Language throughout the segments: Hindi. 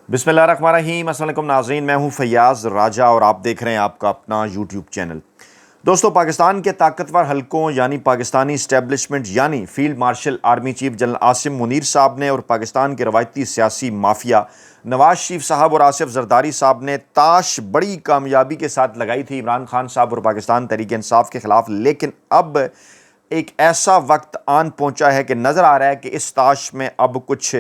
बिस्मिल्लाहिर्रहमानिर्रहीम। अस्सलाम वालेकुम नाज़रीन, मैं हूं फैयाज़ राजा और आप देख रहे हैं आपका अपना यूट्यूब चैनल। दोस्तों, पाकिस्तान के ताकतवर हलकों यानी पाकिस्तानी इस्टेब्लिशमेंट यानी field marshal army chief general Asim Munir साहब ने और पाकिस्तान के रवायती सियासी माफिया नवाज शरीफ साहब और आसिफ जरदारी साहब ने ताश बड़ी कामयाबी के साथ लगाई थी इमरान खान साहब और पाकिस्तान तहरीक इंसाफ के खिलाफ। लेकिन अब एक ऐसा वक्त आन पहुंचा है कि नज़र आ रहा है कि इस ताश में अब कुछ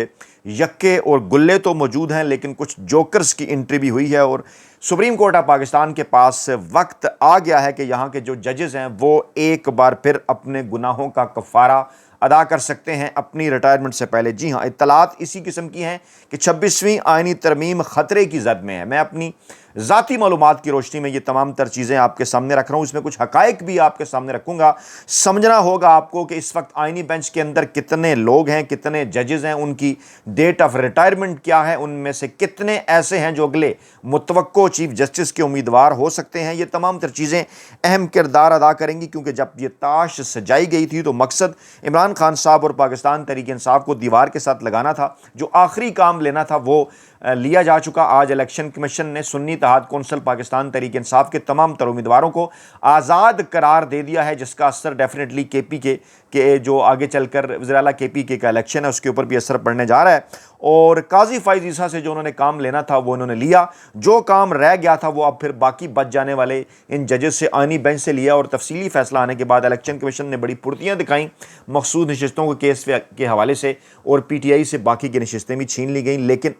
यक्के और गुल्ले तो मौजूद हैं, लेकिन कुछ जोकर्स की एंट्री भी हुई है और सुप्रीम कोर्ट ऑफ पाकिस्तान के पास वक्त आ गया है कि यहाँ के जो जजेस हैं वो एक बार फिर अपने गुनाहों का कफ़ारा अदा कर सकते हैं अपनी रिटायरमेंट से पहले। जी हाँ, इत्तलात इसी किस्म की हैं कि 26वीं आइनी तरमीम ख़तरे की जद में है। मैं अपनी ज़ाती मालूमात की रोशनी में ये तमाम तर चीज़ें आपके सामने रख रहा हूँ। इसमें कुछ हकायक भी आपके सामने रखूँगा। समझना होगा आपको कि इस वक्त आइनी बेंच के अंदर कितने लोग हैं, कितने जजेस हैं, उनकी डेट ऑफ रिटायरमेंट क्या है, उनमें से कितने ऐसे हैं जो अगले मुतवक्को चीफ जस्टिस के उम्मीदवार हो सकते हैं। ये तमाम तर चीज़ें अहम किरदार अदा करेंगी, क्योंकि जब ये ताश सजाई गई थी तो मकसद इमरान खान साहब और पाकिस्तान तहरीक इंसाफ को दीवार के साथ लगाना था। जो आखिरी काम लेना था वो लिया जा चुका। आज इलेक्शन कमीशन ने सुन्नी इत्तेहाद कौंसिल पाकिस्तान तहरीक इंसाफ के तमाम तर उम्मीदवारों को आज़ाद करार दे दिया है, जिसका असर डेफिनेटली केपी के जो आगे चलकर वज़ीर आला केपी के का इलेक्शन है उसके ऊपर भी असर पड़ने जा रहा है। और काजी फ़ाइज़ ईसा से जो उन्होंने काम लेना था वो उन्होंने लिया। जो काम रह गया था वो अब फिर बाकी बच जाने वाले इन जजेस से आइनी बेंच से लिया। और तफसीली फैसला आने के बाद इलेक्शन कमीशन ने बड़ी फुर्तियाँ दिखाई मखसूस नशिस्तों के केस के हवाले से, और PTI से बाकी की नशिस्तें भी छीन ली गई। लेकिन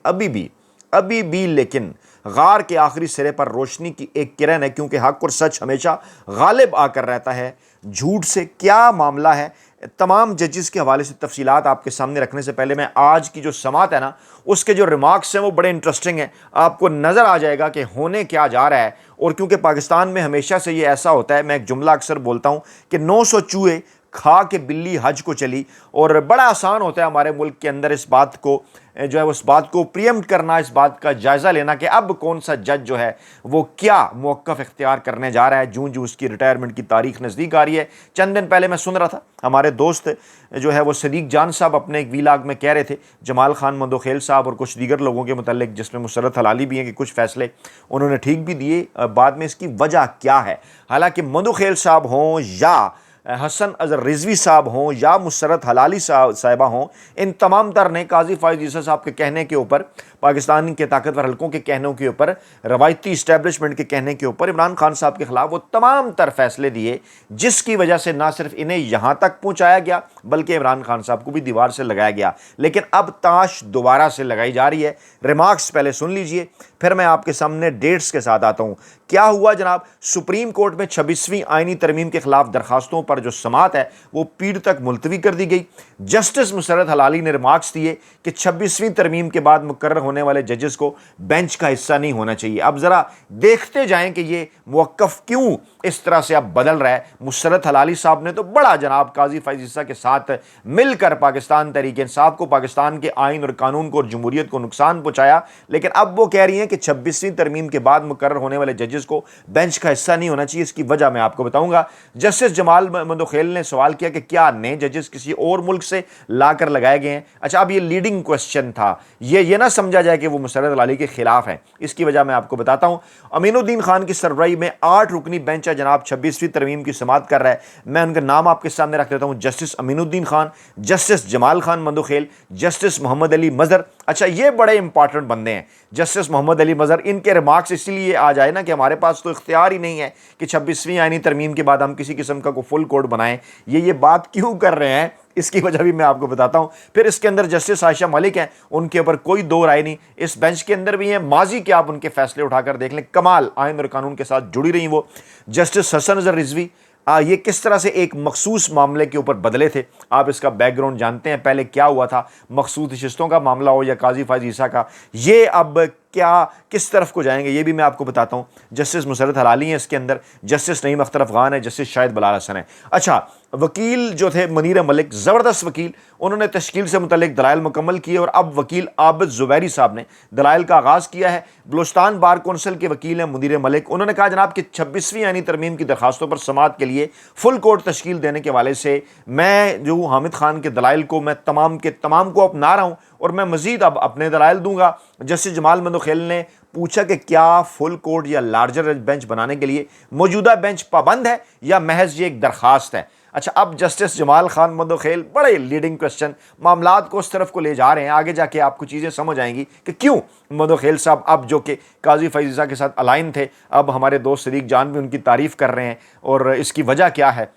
अभी भी लेकिन गार के आखिरी सिरे पर रोशनी की एक किरण है, क्योंकि हक और सच हमेशा गालिब आकर रहता है झूठ से। क्या मामला है, तमाम जजेस के हवाले से तफसीलात आपके सामने रखने से पहले मैं आज की जो समात है ना उसके जो रिमार्क्स हैं वो बड़े इंटरेस्टिंग हैं। आपको नज़र आ जाएगा कि होने क्या जा रहा है। और क्योंकि पाकिस्तान में हमेशा से ये ऐसा होता है, मैं एक जुमला अक्सर बोलता हूँ कि 900 चूहे खा के बिल्ली हज को चली। और बड़ा आसान होता है हमारे मुल्क के अंदर इस बात को जो है उस बात को प्रियम्प्ट करना, इस बात का जायज़ा लेना कि अब कौन सा जज जो है वो क्या मौक़िफ़ इख्तियार करने जा रहा है जूं जूं उसकी रिटायरमेंट की तारीख नज़दीक आ रही है। चंद दिन पहले मैं सुन रहा था हमारे दोस्त जो है वो सदीक जान साहब अपने एक वीलाग में कह रहे थे जमाल खान मंदोखेल साहब और कुछ दीगर लोगों के मुतल्लिक, जिसमें मुसर्रत हलाली भी हैं कि कुछ फ़ैसले उन्होंने ठीक भी दिए, बाद में इसकी वजह क्या है। हालांकि मंदोखेल साहब हों या हसन अज़हर रिजवी साहब हों या मुसर्रत हलाली साहिबा हों, इन तमाम तर ने काजी फ़ाइज़ ईसा साहब के कहने के ऊपर, पाकिस्तान के ताकतवर हलकों के कहनों के ऊपर, रवायती इस्टेब्लिशमेंट के कहने के ऊपर इमरान खान साहब के खिलाफ वो तमाम तर फैसले दिए, जिसकी वजह से ना सिर्फ इन्हें यहाँ तक पहुँचाया गया बल्कि इमरान खान साहब को भी दीवार से लगाया गया। लेकिन अब ताश दोबारा से लगाई जा रही है। रिमार्क्स पहले सुन लीजिए, फिर मैं आपके सामने डेट्स के साथ आता हूँ। क्या हुआ जनाब, सुप्रीम कोर्ट में 26वीं आइनी तरमीम के खिलाफ दरखास्तों पर जो समात है वो पीर तक मुलतवी कर दी गई। जस्टिस मुसर्रत हलाली ने रिमार्क्स दिए कि 26वीं तरमीम के बाद मुकर्रर होने वाले जजेस को बेंच का हिस्सा नहीं होना चाहिए। अब जरा देखते जाएं कि ये मौक़िफ़ क्यों इस तरह से अब बदल रहा है। मुसर्रत हलाली साहब ने तो बड़ा जनाब काजी फ़ाइज़ ईसा के साथ मिलकर पाकिस्तान तहरीक इंसाफ को, पाकिस्तान के आइन और कानून को और जमहूरियत को नुकसान पहुंचाया। लेकिन अब वो कह रही हैं कि 26वीं तरमीम के बाद मुकर्रर होने वाले जजेस को बेंच का हिस्सा नहीं होना चाहिए। इसकी वजह मैं आपको बताऊंगा। जस्टिस जमाल मंदोखेल ने सवाल किया कि क्या नए जजेस किसी और मुल्क से लाकर लगाए गए हैं। अच्छा, अब ये लीडिंग क्वेश्चन था, ये ना समझा जाए कि वो मुसर्रत हलाली के खिलाफ है। इसकी वजह मैं आपको बताता हूं। अमीनुद्दीन खान की सरबराही में 8 रुकनी बेंच है जनाब 26वीं तरमीम की समात कर रहा है। मैं उनका नाम आपके सामने रख देता हूं। Justice Aminuddin Khan, justice Jamal Khan Mandokhel, justice Mohammad Ali Mazhar. अच्छा, ये बड़े इंपॉर्टेंट बंदे हैं जस्टिस मोहम्मद अली मजहर। इनके रिमार्क्स इसलिए आ जाए ना कि हमारे पास तो इख्तियार ही नहीं है कि 26वीं आइनी तरमीम के बाद हम किसी किस्म का कोई फुल कोड बनाएं। ये बात क्यों कर रहे हैं इसकी वजह भी मैं आपको बताता हूं। फिर इसके अंदर जस्टिस आयशा मलिक हैं, उनके ऊपर कोई दो राय नहीं। इस बेंच के अंदर भी हैं, माजी के आप उनके फैसले उठाकर देख लें, कमाल आइन और कानून के साथ जुड़ी रही वो। जस्टिस हसन अज़हर रिजवी, ये किस तरह से एक मखसूस मामले के ऊपर बदले थे, आप इसका बैकग्राउंड जानते हैं। पहले क्या हुआ था, मखसूस नशिस्तों का मामला हो या काजी फ़ाइज़ ईसा का, ये अब क्या किस तरफ को जाएंगे ये भी मैं आपको बताता हूँ। जस्टिस मुसर्रत हलाली हैं इसके अंदर, जस्टिस नईम अख्तर अफ़गान है, जस्टिस शाहिद बलाल हसन है। अच्छा, वकील जो थे मुनीर मलिक, ज़बरदस्त वकील, उन्होंने तश्कील से मुतल्लिक दलाइल मुकम्मल किए और अब वकील आबिद ज़ुबैरी साहब ने दलाइल का आगाज़ किया है। बलूचिस्तान बार कौंसिल के वकील हैं मुनीर मलिक। उन्होंने कहा जनाब कि 26वीं आईनी तरमीम की दरखास्तों पर समाअत के लिए फुल कोर्ट तश्कील देने के हवाले से मैं जो हामिद खान के दलाइल को मैं तमाम के तमाम को अपना रहा हूँ और मैं मज़ीद अब अपने दलाइल दूंगा। जस्टिस जमाल मंदोखेल ने पूछा कि क्या फुल कोर्ट या लार्जर बेंच बनाने के लिए मौजूदा बेंच पाबंद है या महज ये एक दरखास्त है। अच्छा, अब जस्टिस जमाल खान मंदोखेल बड़े लीडिंग क्वेश्चन मामलात को उस तरफ को ले जा रहे हैं। आगे जाके आपको चीज़ें समझ आएंगी कि क्यों मंदोखेल साहब अब जो कि काजी फैज़ा के साथ अलाइन थे, अब हमारे दोस्त सदीक जान भी उनकी तारीफ़ कर रहे हैं और इसकी वजह क्या है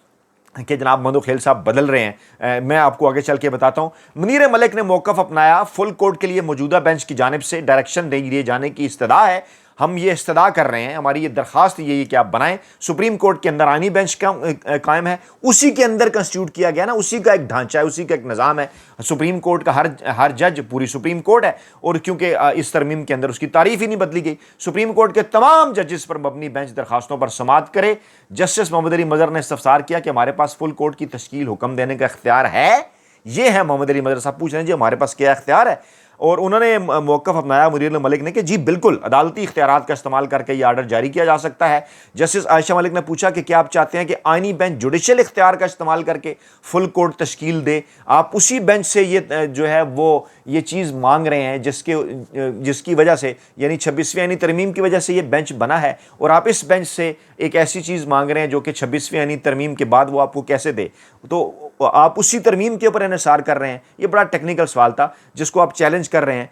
कि जनाब मंदोखेल साहब बदल रहे हैं। मैं आपको आगे चल के बताता हूँ। मुनीर मलिक ने मौक़िफ़ अपनाया, फुल कोर्ट के लिए मौजूदा बेंच की जानिब से डायरेक्शन दिए जाने की इस्तदा है। हम ये इस्तदा कर रहे हैं, हमारी ये दरख्वास्त ये कि आप बनाएं। सुप्रीम कोर्ट के अंदर आईनी बेंच कायम है, उसी के अंदर कंस्टिट्यूट किया गया ना, उसी का एक ढांचा है, उसी का एक निज़ाम है। सुप्रीम कोर्ट का हर जज पूरी सुप्रीम कोर्ट है और क्योंकि इस तरमीम के अंदर उसकी तारीफ ही नहीं बदली गई। सुप्रीम कोर्ट के तमाम जजेस पर मबनी बेंच दरखास्तों पर समाअत करे। जस्टिस मोहम्मद अली मज़हर ने इस्तफसार किया कि हमारे पास फुल कोर्ट की तश्कील हुक्म देने का इख्तियार है। ये है मोहम्मद अली मज़हर साहब पूछ रहे हैं जी हमारे पास क्या इख्तियार है, और उन्होंने मौक़िफ़ अपनाया मुनीर मलिक ने कि जी बिल्कुल अदालती इख्तियारात का इस्तेमाल करके ये आर्डर जारी किया जा सकता है। जस्टिस आयशा मलिक ने पूछा कि क्या आप चाहते हैं कि आईनी बेंच जुडिशल इख्तियार का इस्तेमाल करके फुल कोर्ट तश्कील दे। आप उसी बेंच से ये जो है वो ये चीज़ मांग रहे हैं जिसकी वजह से यानी 26वीं आईनी तरमीम की वजह से ये बेंच बना है, और आप इस बेंच से एक ऐसी चीज़ मांग रहे हैं जो कि 26वीं आईनी तरमीम के बाद वो आपको कैसे दे, तो आप उसी तरमीम के ऊपर इन्हिसार कर रहे हैं। ये बड़ा टेक्निकल सवाल था जिसको आप चैलेंज कर रहे हैं।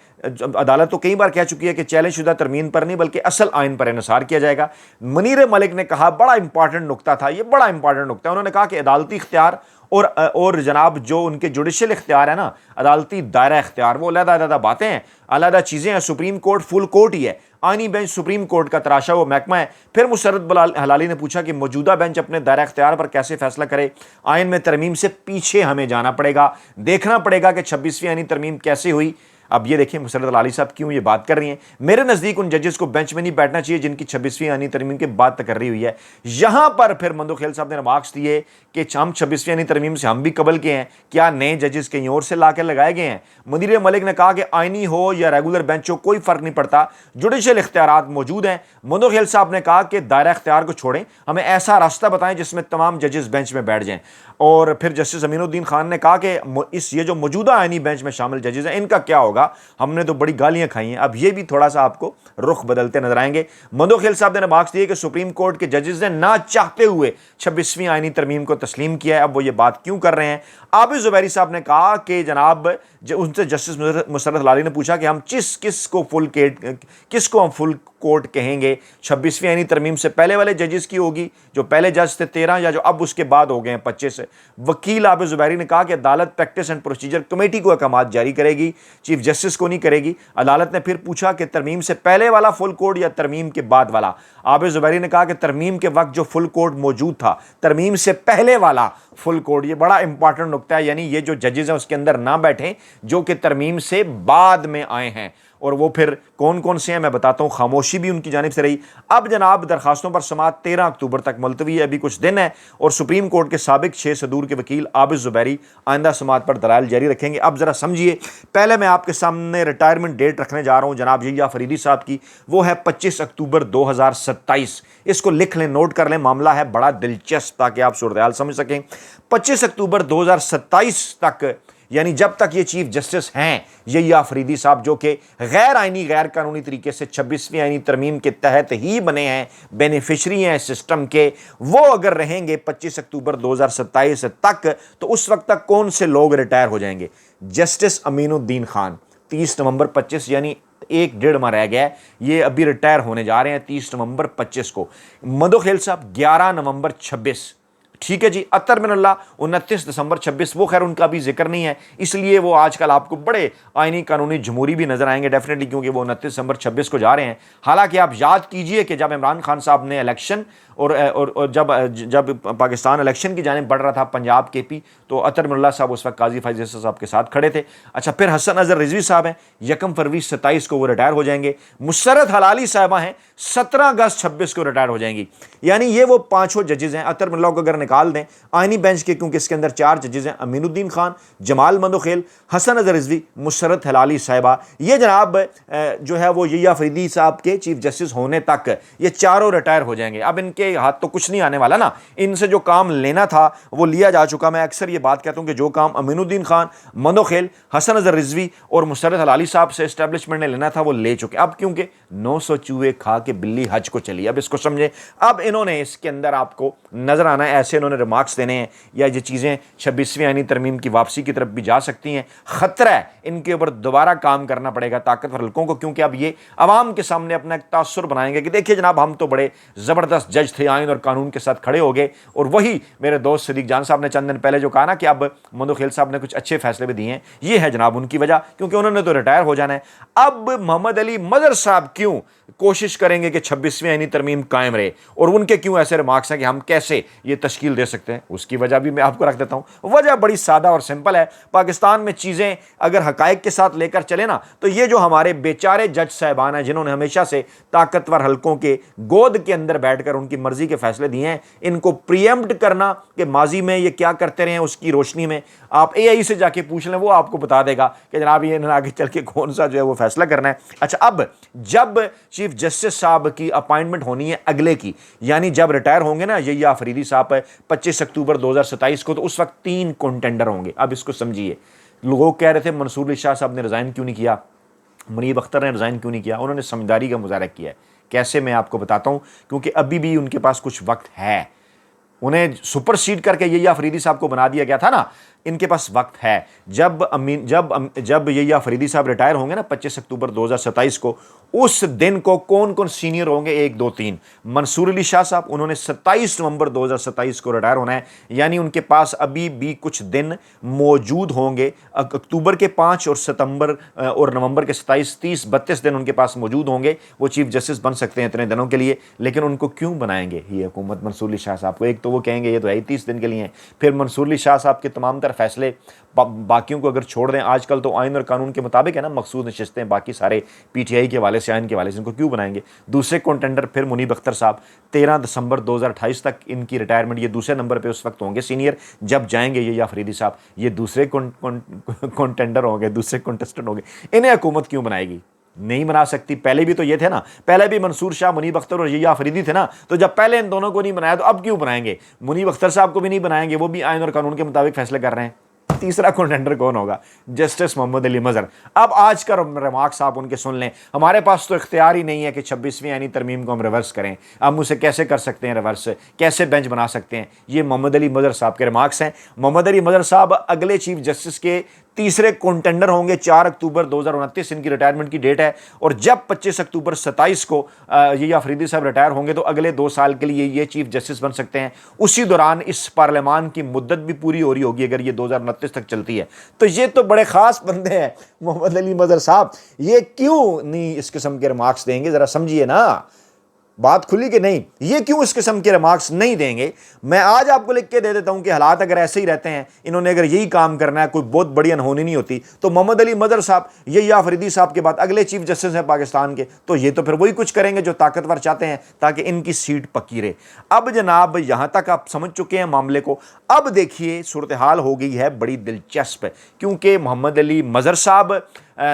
अदालत तो कई बार कह चुकी है कि चैलेंज शुदा तरमीम पर नहीं बल्कि असल आइन पर इन्हिसार किया जाएगा। मुनीर मलिक ने कहा, बड़ा इंपॉर्टेंट नुकता था ये, बड़ा इंपॉर्टेंट नुकता है। उन्होंने कहा कि अदालती इख्तियार और जनाब जो उनके जुडिशल इख्तियार है ना, अदालती दायरा इख्तियार, वो अलग-अलग बातें हैं, अलग चीज़ें हैं। सुप्रीम कोर्ट फुल कोर्ट ही है, आईनी बेंच सुप्रीम कोर्ट का तराशा वो महकमा है। फिर मुसर्रत हलाली ने पूछा कि मौजूदा बेंच अपने दायरा इख्तियार पर कैसे फैसला करे। आइन में तरमीम से पीछे हमें जाना पड़ेगा, देखना पड़ेगा कि 26वीं आईनी तरमीम कैसे हुई। अब ये देखिए मुसर्रत हलाली साहब क्यों ये बात कर रही हैं। मेरे नज़दीक उन जजेस को बेंच में नहीं बैठना चाहिए जिनकी 26वीं आईनी तरमीम के बाद तकर्री हुई है। यहाँ पर फिर मंदोखेल साहब ने रिमार्क्स दिए कि हम 26वीं आईनी तरमीम से हम भी कबल के हैं, क्या नए जजेस कहीं और से ला कर लगाए गए हैं। मुनीर मलिक ने कहा कि आईनी हो या रेगुलर बेंच हो कोई फ़र्क नहीं पड़ता, जुडिशल इख्तियारात मौजूद हैं। मंदोखेल साहब ने कहा कि दायरा इख्तियार को छोड़ें, हमें ऐसा रास्ता बताएं जिसमें तमाम जजेस बेंच में बैठ जाएं। और फिर जस्टिस अमीनुद्दीन खान ने कहा कि ये जो मौजूदा आईनी बेंच में शामिल जजेस हैं इनका क्या होगा, हमने तो बड़ी गालियां खाई हैं। अब ये भी थोड़ा सा आपको रुख बदलते नजर आएंगे। मंदोखेल साहब ने मार्क्स दिए कि सुप्रीम कोर्ट के जजेस ने ना चाहते हुए 26वीं आईनी तरमीम को तस्लीम किया है। अब वो ये बात क्यों कर रहे हैं। आबिद ज़ुबैरी साहब ने कहा कि जनाब उनसे जस्टिस मुसर्रत हलाली ने पूछा कि हम किसको हम फुल कोर्ट कहेंगे। 26वीं आईनी तरमीम से पहले वाले जजेस की होगी, जो पहले जज थे 13 या जो अब उसके बाद हो गए हैं 25। वकील आबिद ज़ुबैरी ने कहा कि अदालत प्रैक्टिस एंड प्रोसीजर कमेटी को अहकामात जारी करेगी, चीफ जस्टिस को नहीं करेगी। अदालत ने फिर पूछा कि तरमीम से पहले वाला फुल कोर्ट या तरमीम के बाद वाला। आबिद ज़ुबैरी ने कहा कि तरमीम के वक्त जो फुल कोर्ट मौजूद था, तरमीम से पहले वाला फुल कोर्ट। ये बड़ा इंपॉर्टेंट नुकता है, यानी ये जो जजेस हैं उसके अंदर ना बैठें जो कि तरमीम से बाद में आए हैं। और वो फिर कौन कौन से हैं मैं बताता हूँ। खामोशी भी उनकी जानिब से रही। अब जनाब दरखास्तों पर समाअत 13 अक्टूबर तक मुलतवी है, अभी कुछ दिन है। और सुप्रीम कोर्ट के साबिक 6 सदूर के वकील आबिद ज़ुबैरी आइंदा समाअत पर दलाइल जारी रखेंगे। अब जरा समझिए, पहले मैं आपके सामने रिटायरमेंट डेट रखने जा रहा हूँ जनाब यहिया फरीदी साहब की, वो है 25 अक्टूबर 2027। इसको लिख लें, नोट कर लें, मामला है बड़ा दिलचस्प ताकि आप सूरत हाल समझ सकें। 25 अक्टूबर 2027 तक, यानी जब तक ये चीफ जस्टिस हैं यहिया फरीदी साहब, जो कि गैर आईनी गैर कानूनी तरीके से 26वीं आईनी तरमीम के तहत ही बने हैं, बेनिफिशरी हैं सिस्टम के, वो अगर रहेंगे 25 अक्टूबर 2027 तक, तो उस वक्त तक कौन से लोग रिटायर हो जाएंगे। जस्टिस अमीनुद्दीन खान 30 नवंबर 25, यानी 1.5 माह रह गया है, ये अभी रिटायर होने जा रहे हैं 30 नवंबर 25 को। मंदोखेल साहब 11 नवंबर 26, ठीक है जी। अतर मिनल्ला 29 दिसंबर 26, वो खैर उनका भी जिक्र नहीं है, इसलिए वो आजकल आपको बड़े आईनी कानूनी जमहूरी भी नजर आएंगे डेफिनेटली, क्योंकि वो 29 दिसंबर 26 को जा रहे हैं। हालांकि आप याद कीजिए कि जब इमरान खान साहब ने इलेक्शन और जब पाकिस्तान इलेक्शन की जानिब बढ़ रहा था पंजाब केपी, तो अतर मिनल्ला साहब उस वक्त काजी फैज़ साहब के साथ खड़े थे। अच्छा, फिर हसन अजहर रिजवी साहब हैं, 1 फरवरी 27 को वो रिटायर हो जाएंगे। मुसर्रत हलाली साहबा हैं, 17 अगस्त 26 को रिटायर हो जाएंगी। यानी ये वो 5 जजेस हैं। अतर मिनल्ला को अगर निकाल दें आइनी बेंच के, क्योंकि इसके अंदर 4 जजेज हैं, अमीनुद्दीन खान, जमाल मंदोखेल, हसन अजहर रिजवी, मुशर्रत हलाली साहिबा। ये जनाब जो है वो यहिया अफरीदी साहब के चीफ जस्टिस होने तक ये चारों रिटायर हो जाएंगे। अब इनके हाथ तो कुछ नहीं आने वाला ना, इनसे जो काम लेना था वो लिया जा चुका। मैं अक्सर ये बात कहता हूं कि जो काम अमीनुद्दीन खान, मंदोखेल, हसन अजहर रिजवी और मुशर्रत हलाली साहब से एस्टेब्लिशमेंट ने लेना था वो ले चुके। अब क्योंकि 900 चूहे खा के बिल्ली हज को चली, अब इसको समझे। अब इन्होंने इसके अंदर आपको नजर आना है, ऐसे इन्होंने रिमार्क्स देने हैं या ये चीजें 26वीं आईनी तरमीम की वापसी की तरफ भी जा सकती हैं। खतरा है इनके ऊपर दोबारा काम करना पड़ेगा ताकतवर हल्कों को, क्योंकि अब ये अवाम के सामने अपना एक तासुर बनाएंगे कि देखिए जनाब हम तो बड़े जबरदस्त जज थे, आइन और कानून के साथ खड़े हो गए। और वही मेरे दोस्त सदीक जान साहब ने चंद दिन पहले जो कहा ना कि अब मंदोखेल साहब ने कुछ अच्छे फैसले भी दिए हैं, ये है जनाब उनकी वजह, क्योंकि उन्होंने तो रिटायर हो जाना है। अब मोहम्मद अली मजहर साहब क्यों कोशिश करेंगे कि 26वीं आईनी तरमीम कायम रहे, और उनके क्यों ऐसे रिमार्क्स हैं कि हम कैसे ये तश्कील दे सकते हैं, उसकी वजह भी मैं आपको रख देता हूं। वजह बड़ी सादा और सिंपल है। पाकिस्तान में चीजें अगर हकायक के साथ लेकर चले ना, तो ये जो हमारे बेचारे जज साहिबान हैं जिन्होंने हमेशा से ताकतवर हल्कों के गोद के अंदर बैठकर उनकी मर्जी के फैसले दिए हैं, इनको प्रीएम्प्ट करना कि माजी में ये क्या करते रहे, उसकी रोशनी में आप एआई से जाके पूछ लें, वो आपको बता देगा कि जनाब ये आगे चल के कौन सा जो है वो फैसला करना है। अच्छा, अब जब चीफ जस्टिस साहब की अपॉइंटमेंट होनी है अगले की, यानी जब रिटायर होंगे ना यहिया अफरीदी साहब 25 अक्टूबर 2027 को, तो उस वक्त 3 कंटेंडर होंगे। अब इसको समझिए, लोग कह रहे थे मंसूर अली शाह साहब ने रिजाइन क्यों नहीं किया, मुनीब अख्तर ने रिजाइन क्यों नहीं किया, उन्होंने समझदारी का मुजाहरा किया है। कैसे, मैं आपको बताता हूं, क्योंकि अभी भी उनके पास कुछ वक्त है। उन्हें सुपरसीड करके यहिया अफरीदी साहब को बना दिया गया था ना, इनके पास वक्त है। जब यहिया अफरीदी साहब रिटायर होंगे ना 25 अक्टूबर 2027 को, उस दिन को कौन कौन सीनियर होंगे, 1 2 3। मंसूर अली शाह साहब, उन्होंने 27 नवंबर 2027 को रिटायर होना है, यानी उनके पास अभी भी कुछ दिन मौजूद होंगे। अक्टूबर के 5 और सितंबर और नवंबर के 27, 30, 32 दिन उनके पास मौजूद होंगे। वो चीफ जस्टिस बन सकते हैं इतने दिनों के लिए। लेकिन उनको क्यों बनाएंगे ये हुकूमत मंसूर अली शाह साहब को? एक तो वो कहेंगे ये तो है 30 दिन के लिए हैं, फिर मंसूर अली शाह साहब के तमाम तरह फैसले बाकियों को अगर छोड़ दें, आजकल तो आइन और कानून के मुताबिक है ना मखसूस नशिस्तें, बाकी सारे पीटीआई के हवाले से, आइन के हवाले से, इनको क्यों बनाएंगे? दूसरे कंटेंडर फिर मुनीब अख्तर साहब, 13 दिसंबर 2028 तक इनकी रिटायरमेंट, ये दूसरे नंबर पे उस वक्त होंगे सीनियर जब जाएंगे ये या अफरीदी साहब, ये दूसरे कंटेंडर होंगे, दूसरे कंटेस्टेंट होंगे। इन्हें हुकूमत क्यों बनाएगी? नहीं बना सकती। पहले भी तो ये थे ना, पहले भी मंसूर शाह, मुनीब अख्तर और यहिया अफरीदी थे ना, तो जब पहले इन दोनों को नहीं बनाया तो अब क्यों बनाएंगे? मुनीब अख्तर साहब को भी नहीं बनाएंगे, वो भी आइन और कानून के मुताबिक फैसले कर रहे हैं। तीसरा कंटेंडर कौन होगा? जस्टिस मोहम्मद अली मजहर। अब आज का रिमार्क्स आप उनके सुन लें। हमारे पास तो इख्तियार ही नहीं है कि 26वीं यानी तरमीम को हम रिवर्स करें। हम उसे कैसे कर सकते हैं रिवर्स, कैसे बेंच बना सकते हैं? ये मोहम्मद अली मजहर साहब के रिमार्क्स हैं। मोहम्मद अली मजहर साहब अगले चीफ जस्टिस के तीसरे कंटेंडर होंगे। 4 अक्टूबर 2029 इनकी रिटायरमेंट की डेट है, और जब 25 अक्टूबर 27 को यहिया अफरीदी साहब रिटायर होंगे तो अगले 2 साल के लिए ये चीफ जस्टिस बन सकते हैं। उसी दौरान इस पार्लियामान की मुद्दत भी पूरी हो रही होगी अगर ये 2029 तक चलती है। तो ये तो बड़े खास बंदे हैं मोहम्मद अली मजहर साहब, ये क्यों नहीं इस किस्म के रिमार्क्स देंगे? जरा समझिए ना, बात खुली कि नहीं, ये क्यों इस किस्म के रिमार्क्स नहीं देंगे? मैं आज आपको लिख के दे देता हूं कि हालात अगर ऐसे ही रहते हैं, इन्होंने अगर यही काम करना है, कोई बहुत बड़ी अनहोनी नहीं होती, तो मोहम्मद अली मजहर साहब, यहिया अफरीदी साहब के बाद अगले चीफ जस्टिस हैं पाकिस्तान के, तो ये तो फिर वही कुछ करेंगे जो ताकतवर चाहते हैं ताकि इनकी सीट पक्की रहे। अब जनाब यहां तक आप समझ चुके हैं मामले को। अब देखिए सूरत हाल हो गई है बड़ी दिलचस्प, क्योंकि मोहम्मद अली मजहर साहब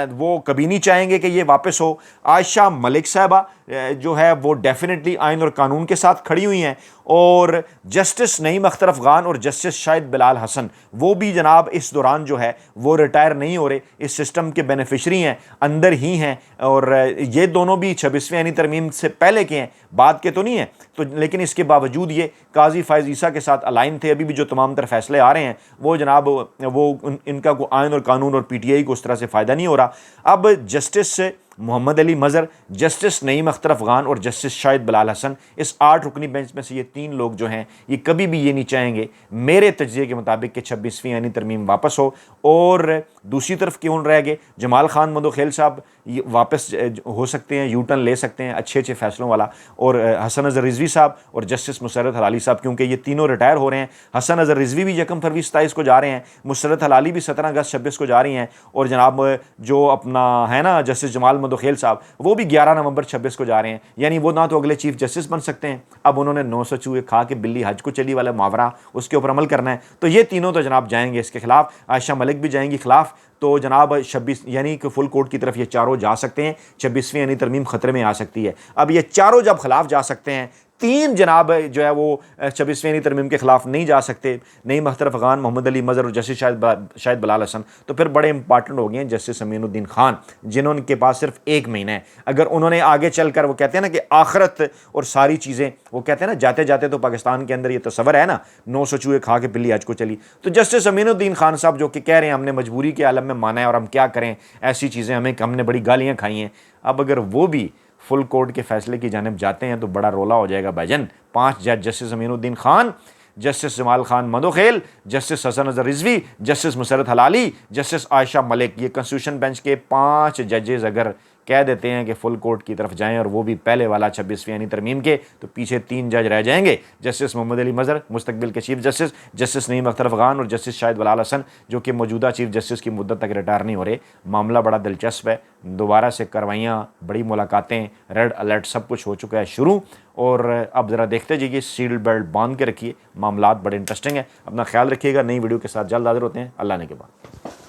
वो कभी नहीं चाहेंगे कि ये वापस हो। आयशा मलिक साहबा जो है वो डेफिनेटली आइन और कानून के साथ खड़ी हुई हैं, और जस्टिस नईम अख्तर अफगान और जस्टिस शाहिद बिलाल हसन वो भी जनाब इस दौरान जो है वो रिटायर नहीं हो रहे, इस सिस्टम के बेनिफिशरी हैं, अंदर ही हैं। और ये दोनों भी 26वीं यानी तरमीम से पहले के हैं, बाद के तो नहीं हैं। तो लेकिन इसके बावजूद ये काजी फायज ईसा के साथ अलाइन थे। अभी भी जो तमाम तर फैसले आ रहे हैं वो जनाब वो इनका को आइन और कानून और पीटीआई को उस तरह से फ़ायदा नहीं हो रहा। अब जस्टिस मोहम्मद अली मजहर, जस्टिस नईम अख्तर अफगान और जस्टिस शाहिद बिलाल हसन, इस 8 रुकनी बेंच में से ये 3 लोग जो हैं ये कभी भी ये नहीं चाहेंगे मेरे तज्ज़िये के मुताबिक कि 26वीं यानी तरमीम वापस हो। और दूसरी तरफ क्यों रह गए? जमाल खान मंदोखेल साहब ये वापस हो सकते हैं, यू टर्न ले सकते हैं अच्छे अच्छे फैसलों वाला, और हसन अजहर रिजवी साहब और जस्टिस मुशर्रत हलाली साहब, क्योंकि ये तीनों रिटायर हो रहे हैं। हसन अजहर रिजवी भी 1 फरवरी 27 को जा रहे हैं, मुशर्रत हलाली भी 17 अगस्त 26 को जा रही हैं, और जनाब जो अपना है ना जस्टिस जमाल मदोखेल साहब, वो भी 11 नवंबर 26 को जा रहे हैं, यानी वो ना तो अगले चीफ जस्टिस बन सकते हैं, अब उन्होंने 900 चूहे खा के बिल्ली हज को चली वाला मुहावरा उसके ऊपर अमल करना है। तो ये तीनों तो जनाब जाएंगे इसके खिलाफ, आयशा मलिक भी जाएंगी खिलाफ। तो जनाब 26 यानी कि फुल कोर्ट की तरफ ये चारों जा सकते हैं, 26वीं यानी तरमीम खतरे में आ सकती है। अब ये चारों जब खिलाफ जा सकते हैं, 3 जनाब जो है वो 26वीं तरमीम के खिलाफ नहीं जा सकते, नईम अख्तर अफगान, मोहम्मद अली मजहर और जस्टिस शाहिद बलाल हसन, तो फिर बड़े इंपॉर्टेंट हो गए हैं जस्टिस अमीनुद्दीन खान, जिन्होंने पास सिर्फ 1 महीना है। अगर उन्होंने आगे चलकर, वो कहते हैं ना कि आखिरत और सारी चीज़ें, वो कहते हैं ना जाते जाते तो पाकिस्तान के अंदर ये तस्वर है ना 900 चूहे खा के बिल्ली हज को चली, तो जस्टिस अमीनुद्दीन खान साहब जो कि कह रहे हैं हमने मजबूरी के आलम में माना है और हम क्या करें, ऐसी चीज़ें हमने बड़ी गालियाँ खाई हैं, अब अगर वो भी फुल कोर्ट के फैसले की जानिब जाते हैं तो बड़ा रोला हो जाएगा भाईजान। 5 जज, justice Aminuddin Khan, justice Jamal Khan Mandokhel, justice Hasan Azhar Rizvi, justice Musarrat Hilali, justice Ayesha Malik, ये कॉन्स्टिट्यूशन बेंच के 5 जजेस अगर कह देते हैं कि फुल कोर्ट की तरफ जाएं और वो भी पहले वाला 26वीं यानी तरमीम के, तो पीछे 3 जज रह जाएंगे, जस्टिस मोहम्मद अली मजहर मुस्तकबिल के chief justice, justice Naeem Akhtar Afghan और जस्टिस शाहिद बलाल हसन, जो कि मौजूदा चीफ जस्टिस की मुद्दत तक रिटायर नहीं हो रहे। मामला बड़ा दिलचस्प है, दोबारा से कार्रवाइयाँ, बड़ी मुलाकातें, रेड अलर्ट सब कुछ हो चुका है शुरू, और अब ज़रा देखते जाइए, सील बेल्ट बांध के रखिए, मामला बड़े इंटरेस्टिंग है। अपना ख्याल रखिएगा, नई वीडियो के साथ जल्द हाजिर होते हैं, अल्लाह ने के बाद।